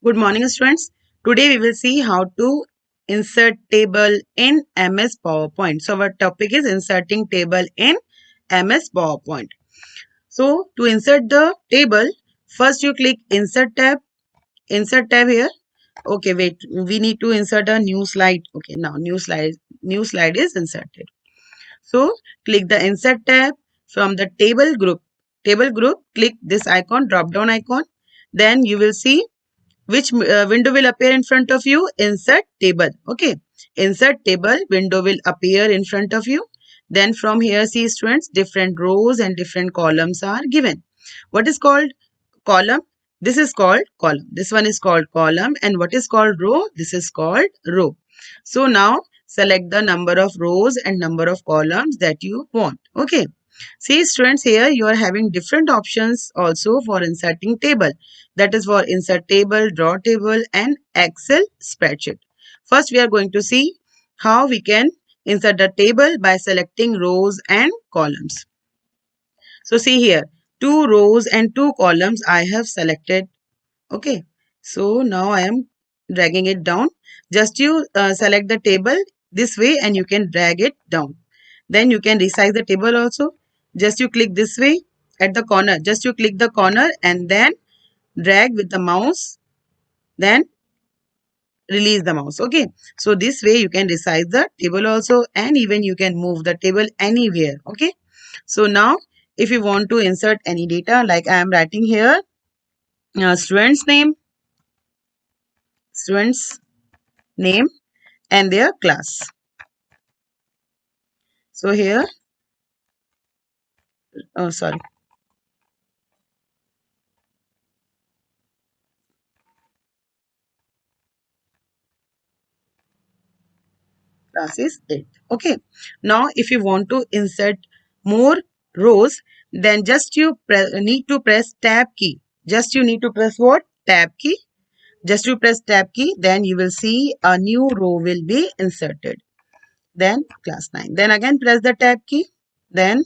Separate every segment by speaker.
Speaker 1: Good morning, students. Today we will see how to insert table in MS PowerPoint. So our topic is inserting table in MS PowerPoint. So to insert the table, first you click insert tab here. Okay, wait, we need to insert a new slide. Okay, now new slide is inserted. So click the insert tab from the table group. Table group, click this icon, drop down icon. Then you will see which window will appear in front of you. Insert table. Okay, insert table window will appear in front of you. Then from here, see students, different rows and different columns are given. What is called column? This is called column. This one is called column. And what is called row? This is called row. So now select the number of rows and number of columns that you want. Okay, see students, here you are having different options also for inserting table. That is for insert table, draw table and Excel spreadsheet. First we are going to see how we can insert the table by selecting rows and columns. So see here, 2 rows and 2 columns I have selected. Okay, so now I am dragging it down. Just you select the table this way and you can drag it down. Then you can resize the table also. Just you click this way at the corner. Just you click the corner and then drag with the mouse. Then release the mouse. Okay, so this way you can resize the table also, and even you can move the table anywhere. Okay, so now if you want to insert any data, like I am writing here student's name and their class. So here, oh sorry, class is 8. Okay, now if you want to insert more rows, then just you need to press tab key. Just you need to press what? Tab key. Just you press tab key, then you will see a new row will be inserted. Then class 9. Then again press the tab key. Then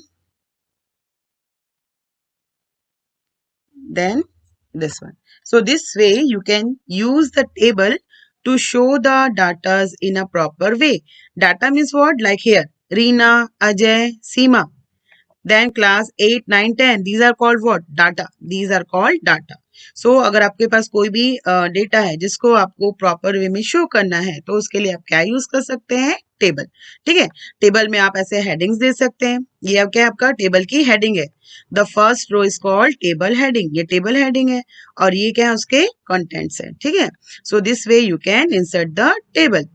Speaker 1: this one. So this way you can use the table to show the data in a proper way. Data means what? Like here, Reena, Ajay, Seema. Then class 8, 9, 10. These are called what? Data. These are called data. So अगर आपके पास कोई भी data है जिसको आपको proper way में show करना है, तो उसके लिए आप क्या यूज कर सकते हैं? टेबल. ठीक है, टेबल में आप ऐसे हेडिंग्स दे सकते हैं. ये अब क्या है? आपका टेबल की हेडिंग है. The first row is called table heading. ये टेबल हेडिंग है और ये क्या है? उसके कंटेंट्स है. ठीक है, सो this way you can insert the table.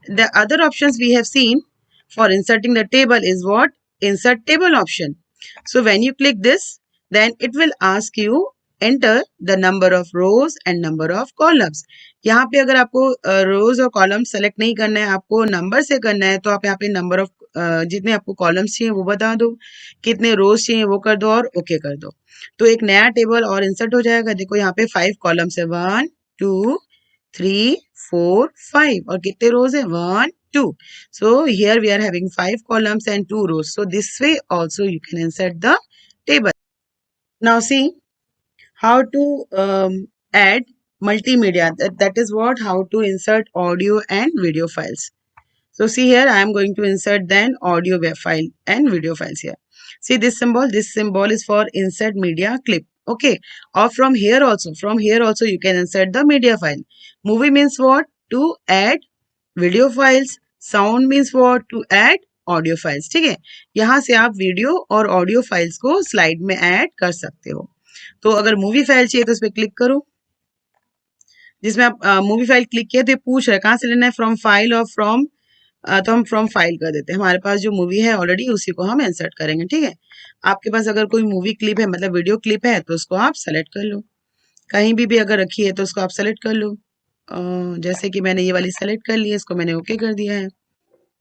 Speaker 1: The other options we have seen for inserting the table is what? Insert table option. So when you click this, then it will ask you enter the number of rows and number of columns. यहाँ पे अगर आपको रोज और column select नहीं करना है, आपको number से करना है, तो आप यहाँ पे नंबर ऑफ जितने आपको कॉलम्स चाहिए वो बता दो, कितने रोज चाहिए वो कर दो और ओके कर दो. तो एक नया टेबल और इंसर्ट हो जाएगा. देखो यहाँ पे 5 कॉलम्स है. 1 2 3 4 5 और कितने रोज है? 1 2. So here we are having 5 columns and 2 rows. So this way also you can insert the table. Now see how to add multimedia. That is what? How to insert audio and video files. So see here I am going to insert then audio web file and video files here. See this symbol? This symbol is for insert media clip. Okay, or from here also you can insert the media file. Movie means what? To add video files. Sound means what? To add audio files. ठीक है, यहाँ से आप video और audio files को slide में add कर सकते हो. तो अगर मूवी फाइल चाहिए तो उस पर क्लिक करो. जिसमें आप मूवी फाइल क्लिक किया तो ये पूछ रहा है कहाँ से लेना है, फ्रॉम फाइल और फ्रॉम, तो हम फ्रॉम फाइल कर देते हैं. हमारे पास जो मूवी है ऑलरेडी उसी को हम इंसर्ट करेंगे. ठीक है, आपके पास अगर कोई मूवी क्लिप है, मतलब वीडियो क्लिप है, तो उसको आप सेलेक्ट कर लो. कहीं भी अगर रखी है तो उसको आप सेलेक्ट कर लो. जैसे कि मैंने ये वाली सेलेक्ट कर ली है, इसको मैंने ओके कर दिया है.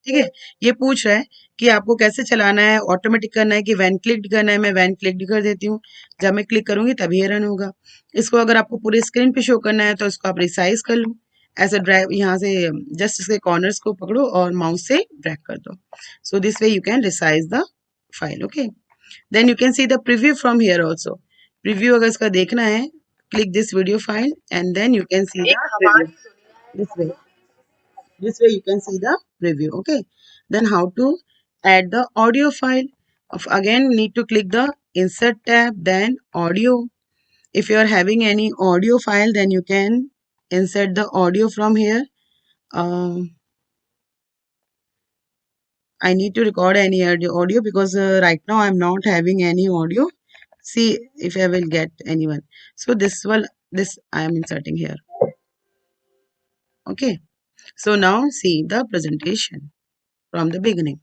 Speaker 1: ठीक है, ये पूछ रहा है कि आपको कैसे चलाना है, ऑटोमेटिक करना है कि वैन क्लिक्ड करना है. मैं वैन क्लिक्ड कर देती हूँ. जब मैं क्लिक करूंगी तभी ये रन होगा. इसको अगर आपको पूरे स्क्रीन पे शो करना है तो इसको आप रिसाइज कर लो. ऐसे ड्रैग यहाँ से जस्ट इसके कॉर्नर्स को पकड़ो और माउस से ड्रैग कर दो. So this way you can resize the file. Okay, then you can see the preview from here also. Preview अगर इसका देखना है click this video file and then you can see the preview. This way. This way you can see the preview. Okay. Then how to add the audio file? Of again need to click the insert tab, then audio. If you are having any audio file, then you can insert the audio from here. I need to record any audio because right now I'm not having any audio. See if I will get anyone. So this I am inserting here. Okay. So now see the presentation from the beginning.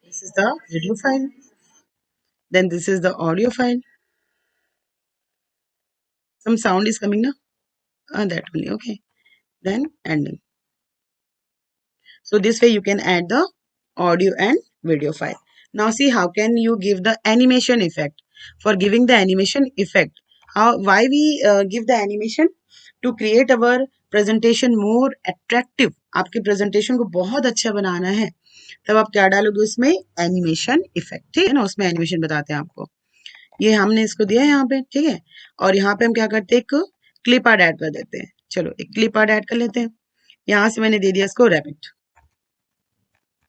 Speaker 1: This is the video file. Then this is the audio file. Some sound is coming now. That only. Okay. Then ending. So this way you can add the audio and video file. Now see how can you give the animation effect. For giving the animation effect, why we give the animation? To create our presentation more attractive. आपके presentation को बहुत अच्छा बनाना है तब आप क्या डालोगे उसमें? Animation effect. ठीक है ना, उसमें एनिमेशन बताते हैं आपको. ये हमने इसको दिया है यहाँ पे. ठीक है. और यहाँ पे हम क्या करते हैं? एक क्लिप आर्ट ऐड कर देते हैं. चलो एक क्लिप आर्ट ऐड कर लेते हैं. यहाँ से मैंने दे दिया इसको रैबिट.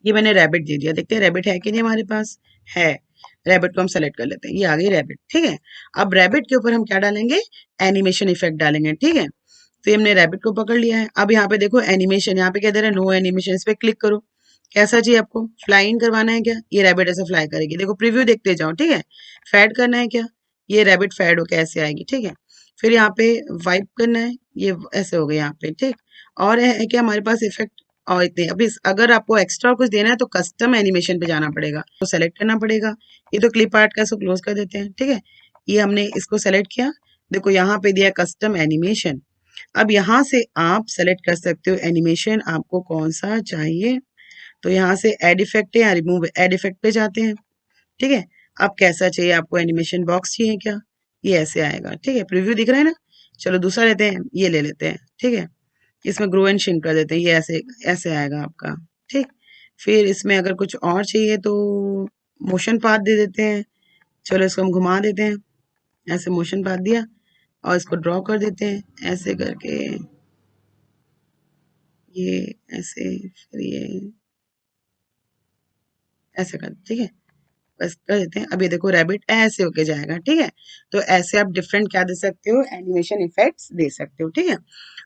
Speaker 1: ये मैंने रैबिट दे दिया. देखते हैं रैबिट है कि नहीं हमारे पास. है. रैबिट को हम सेलेक्ट कर लेते हैं. ये आ गई रैबिट. ठीक है. अब रैबिट के ऊपर हम क्या डालेंगे? एनिमेशन इफेक्ट डालेंगे. ठीक है. तो हमने रैबिट को पकड़ लिया है. अब यहाँ पे देखो एनिमेशन. यहाँ पे क्या दे रहा है? No animation. इस पे क्लिक करो. कैसा चाहिए आपको? फ्लाई इन करवाना है क्या? ये रैबिट ऐसे फ्लाई करेगी. देखो प्रीव्यू देखते जाओ. ठीक है. फैड करना है क्या? ये रैबिट फैड होकर ऐसे आएगी. ठीक है. फिर यहाँ पे वाइप करना है. ये ऐसे हो गया यहाँ पे. ठीक. और है कि हमारे पास इफेक्ट और इतने. अभी अगर आपको एक्स्ट्रा कुछ देना है तो कस्टम एनिमेशन पे जाना पड़ेगा. तो सेलेक्ट करना पड़ेगा. ये तो क्लिप आर्ट का इसको क्लोज कर देते हैं. ठीक है. ये हमने इसको सेलेक्ट किया. देखो यहाँ पे दिया कस्टम एनिमेशन. अब यहाँ से आप सेलेक्ट कर सकते हो एनिमेशन आपको कौन सा चाहिए. तो यहाँ से एड इफेक्ट है या रिमूव एड इफेक्ट पे जाते हैं. ठीक है. अब कैसा चाहिए आपको? एनिमेशन बॉक्स चाहिए क्या? ये ऐसे आएगा. ठीक है. प्रीव्यू दिख रहा है ना. चलो दूसरा लेते हैं. ये ले लेते हैं. ठीक है. इसमें ग्रो एंड श्रिंक कर देते हैं. ये ऐसे ऐसे आएगा आपका. ठीक. फिर इसमें अगर कुछ और चाहिए तो मोशन पाथ दे देते हैं. चलो इसको हम घुमा देते हैं. ऐसे मोशन पाथ दिया और इसको ड्रॉ कर देते हैं ऐसे करके. ये ऐसे फिर ये ऐसे कर. ठीक है. बस कर देते हैं. अब ये देखो रैबिट ऐसे होके जाएगा. ठीक है. तो ऐसे आप डिफरेंट क्या दे सकते हो? एनिमेशन इफेक्ट्स दे सकते हो. ठीक है.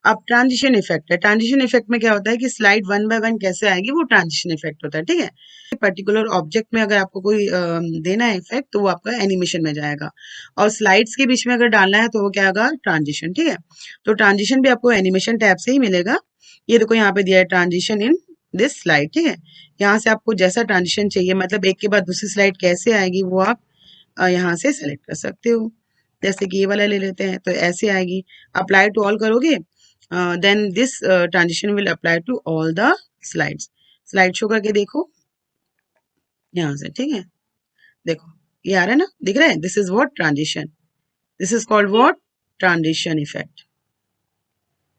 Speaker 1: अब ट्रांजिशन इफेक्ट है. ट्रांजिशन इफेक्ट में क्या होता है कि स्लाइड वन बाय वन कैसे आएगी वो ट्रांजिशन इफेक्ट होता है. ठीक है. पर्टिकुलर ऑब्जेक्ट में अगर आपको कोई देना है इफेक्ट तो वो आपका एनिमेशन में जाएगा. और स्लाइड्स के बीच में अगर डालना है तो वो क्या होगा? ट्रांजिशन. ठीक है. तो ट्रांजिशन भी आपको एनिमेशन टैब से ही मिलेगा. ये देखो यहाँ पे दिया है ट्रांजिशन इन दिस स्लाइड. ठीक है. यहाँ से आपको जैसा ट्रांजिशन चाहिए मतलब एक के बाद दूसरी स्लाइड कैसे आएगी वो आप यहाँ से सेलेक्ट कर सकते हो. जैसे कि ये वाला ले लेते हैं तो ऐसे आएगी. अप्लाई टू ऑल करोगे then this transition will apply to all the slides. Slide show करके देखो यहाँ से. ठीक है. देखो ये आ रहा है ना. दिख रहा है. This is what? Transition. This is called what? Transition effect.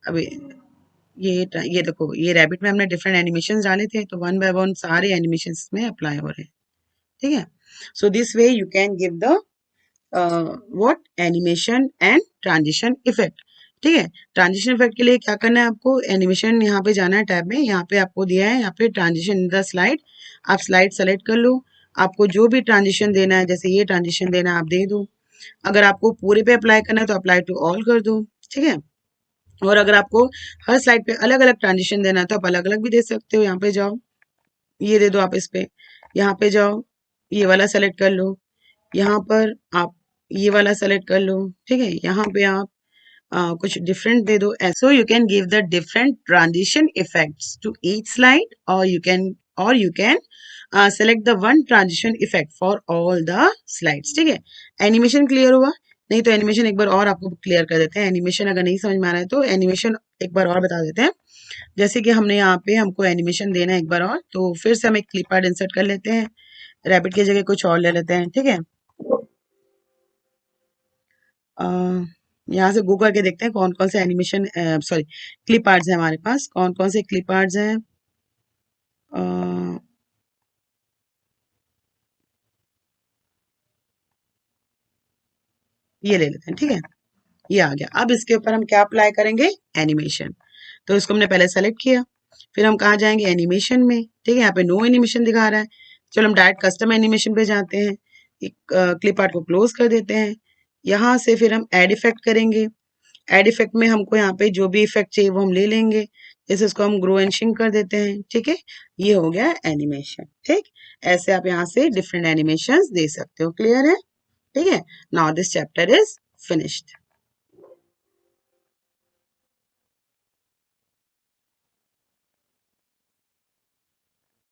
Speaker 1: अभी ये देखो ये रैबिट में हमने डिफरेंट एनिमेशन डाले थे तो वन बाय वन सारे एनिमेशन में अप्लाई हो रहे हैं. ठीक है. सो this way you can give the what? Animation and transition effect. ठीक है. ट्रांजिशन इफेक्ट के लिए क्या करना है आपको? एनिमेशन यहाँ पे जाना है टैब में. यहाँ पे आपको दिया है यहाँ पे ट्रांजिशन इन द स्लाइड. आप स्लाइड सेलेक्ट कर लो. आपको जो भी ट्रांजिशन देना है जैसे ये ट्रांजिशन देना है आप दे दो. अगर आपको पूरे पे अप्लाई करना है तो अप्लाई टू ऑल कर दो. ठीक है. और अगर आपको हर स्लाइड पे अलग अलग ट्रांजिशन देना है तो आप अलग अलग भी दे सकते हो. यहाँ पे जाओ. ये दे दो आप इस पे. यहाँ पे जाओ. ये वाला सेलेक्ट कर लो. यहाँ पर आप ये वाला सेलेक्ट कर लो. ठीक है. यहाँ पे आप कुछ डिफरेंट दे दो. So you can give the different transition effects to each slide और you can select the one transition effect for all the slides. ठीक है. एनिमेशन क्लियर हुआ? नहीं तो एनिमेशन एक बार और आपको क्लियर कर देते हैं. एनिमेशन अगर नहीं समझ में आ रहा है तो एनिमेशन एक बार और बता देते हैं. जैसे कि हमने यहाँ पे हमको एनिमेशन देना है एक बार और तो फिर से हम एक क्लिप आर्ट इंसर्ट कर लेते हैं. रैबिट की जगह कुछ और ले लेते हैं. ठीक है. यहाँ से गो करके देखते हैं कौन कौन से एनिमेशन सॉरी क्लिप आर्ट्स हैं हमारे पास. कौन कौन से क्लिप आर्ट्स हैं? ये ले लेते हैं, ठीक है, ये आ गया। अब इसके ऊपर हम क्या अप्लाई करेंगे, एनिमेशन। तो इसको हमने पहले सेलेक्ट किया, फिर हम कहाँ जाएंगे, एनिमेशन में, ठीक है, यहाँ पे नो एनिमेशन दिखा रहा है। चलो हम डायरेक्ट कस्टम एनिमेशन पे जाते हैं, क्लिप आर्ट को क्लोज कर देते हैं। यहाँ से फिर हम एड इफेक्ट करेंगे। एड इफेक्ट में हमको यहाँ पे जो भी इफेक्ट चाहिए वो हम ले लेंगे, जैसे इसको हम ग्रो एंड श्रिंक कर देते हैं, ठीक है, ये हो गया एनिमेशन। ठीक, ऐसे आप यहाँ से डिफरेंट एनिमेशंस दे सकते हो। क्लियर है, ठीक है। Now this chapter is finished.